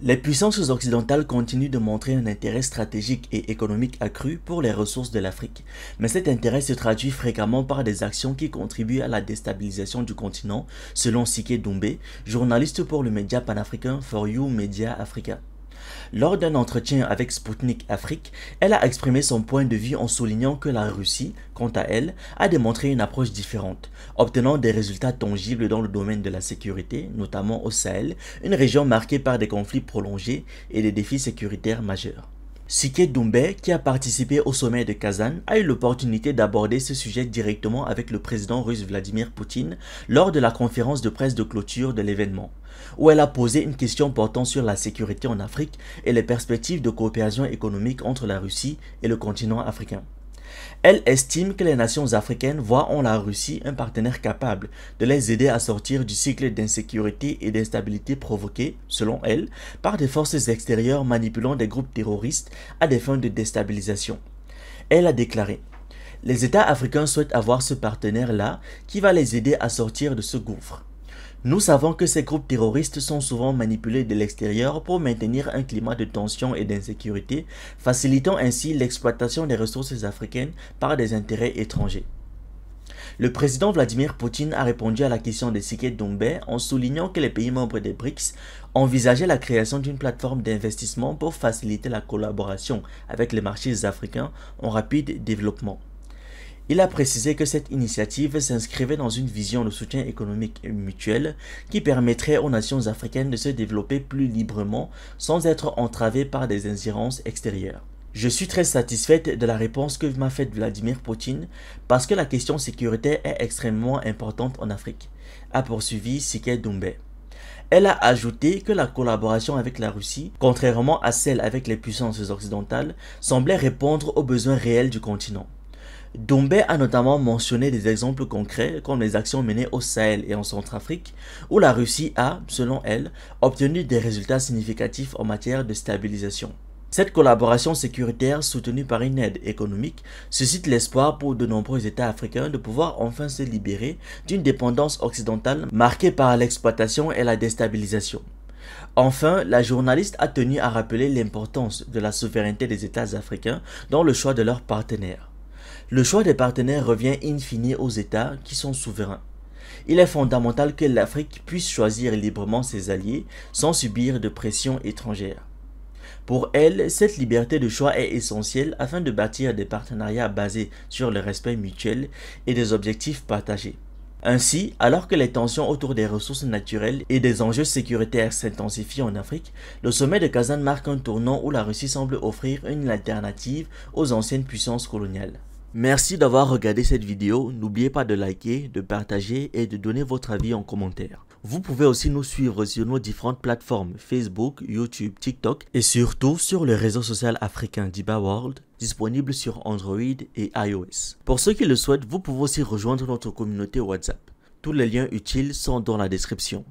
Les puissances occidentales continuent de montrer un intérêt stratégique et économique accru pour les ressources de l'Afrique, mais cet intérêt se traduit fréquemment par des actions qui contribuent à la déstabilisation du continent, selon Sike Doumbé, journaliste pour le média panafricain For You Media Africa. Lors d'un entretien avec Sputnik Afrique, elle a exprimé son point de vue en soulignant que la Russie, quant à elle, a démontré une approche différente, obtenant des résultats tangibles dans le domaine de la sécurité, notamment au Sahel, une région marquée par des conflits prolongés et des défis sécuritaires majeurs. Sike Doumbé, qui a participé au sommet de Kazan, a eu l'opportunité d'aborder ce sujet directement avec le président russe Vladimir Poutine lors de la conférence de presse de clôture de l'événement, où elle a posé une question portant sur la sécurité en Afrique et les perspectives de coopération économique entre la Russie et le continent africain. Elle estime que les nations africaines voient en la Russie un partenaire capable de les aider à sortir du cycle d'insécurité et d'instabilité provoqué, selon elle, par des forces extérieures manipulant des groupes terroristes à des fins de déstabilisation. Elle a déclaré: les États africains souhaitent avoir ce partenaire-là qui va les aider à sortir de ce gouffre. Nous savons que ces groupes terroristes sont souvent manipulés de l'extérieur pour maintenir un climat de tension et d'insécurité, facilitant ainsi l'exploitation des ressources africaines par des intérêts étrangers. Le président Vladimir Poutine a répondu à la question de Sike Doumbé en soulignant que les pays membres des BRICS envisageaient la création d'une plateforme d'investissement pour faciliter la collaboration avec les marchés africains en rapide développement. Il a précisé que cette initiative s'inscrivait dans une vision de soutien économique mutuel qui permettrait aux nations africaines de se développer plus librement sans être entravées par des ingérences extérieures. Je suis très satisfaite de la réponse que m'a faite Vladimir Poutine parce que la question sécuritaire est extrêmement importante en Afrique, a poursuivi Sike Doumbé. Elle a ajouté que la collaboration avec la Russie, contrairement à celle avec les puissances occidentales, semblait répondre aux besoins réels du continent. Doumbé a notamment mentionné des exemples concrets comme les actions menées au Sahel et en Centrafrique, où la Russie a, selon elle, obtenu des résultats significatifs en matière de stabilisation. Cette collaboration sécuritaire soutenue par une aide économique suscite l'espoir pour de nombreux États africains de pouvoir enfin se libérer d'une dépendance occidentale marquée par l'exploitation et la déstabilisation. Enfin, la journaliste a tenu à rappeler l'importance de la souveraineté des États africains dans le choix de leurs partenaires. Le choix des partenaires revient in fine aux États qui sont souverains. Il est fondamental que l'Afrique puisse choisir librement ses alliés sans subir de pression étrangère. Pour elle, cette liberté de choix est essentielle afin de bâtir des partenariats basés sur le respect mutuel et des objectifs partagés. Ainsi, alors que les tensions autour des ressources naturelles et des enjeux sécuritaires s'intensifient en Afrique, le sommet de Kazan marque un tournant où la Russie semble offrir une alternative aux anciennes puissances coloniales. Merci d'avoir regardé cette vidéo, n'oubliez pas de liker, de partager et de donner votre avis en commentaire. Vous pouvez aussi nous suivre sur nos différentes plateformes Facebook, YouTube, TikTok et surtout sur le réseau social africain Diba World, disponible sur Android et iOS. Pour ceux qui le souhaitent, vous pouvez aussi rejoindre notre communauté WhatsApp. Tous les liens utiles sont dans la description.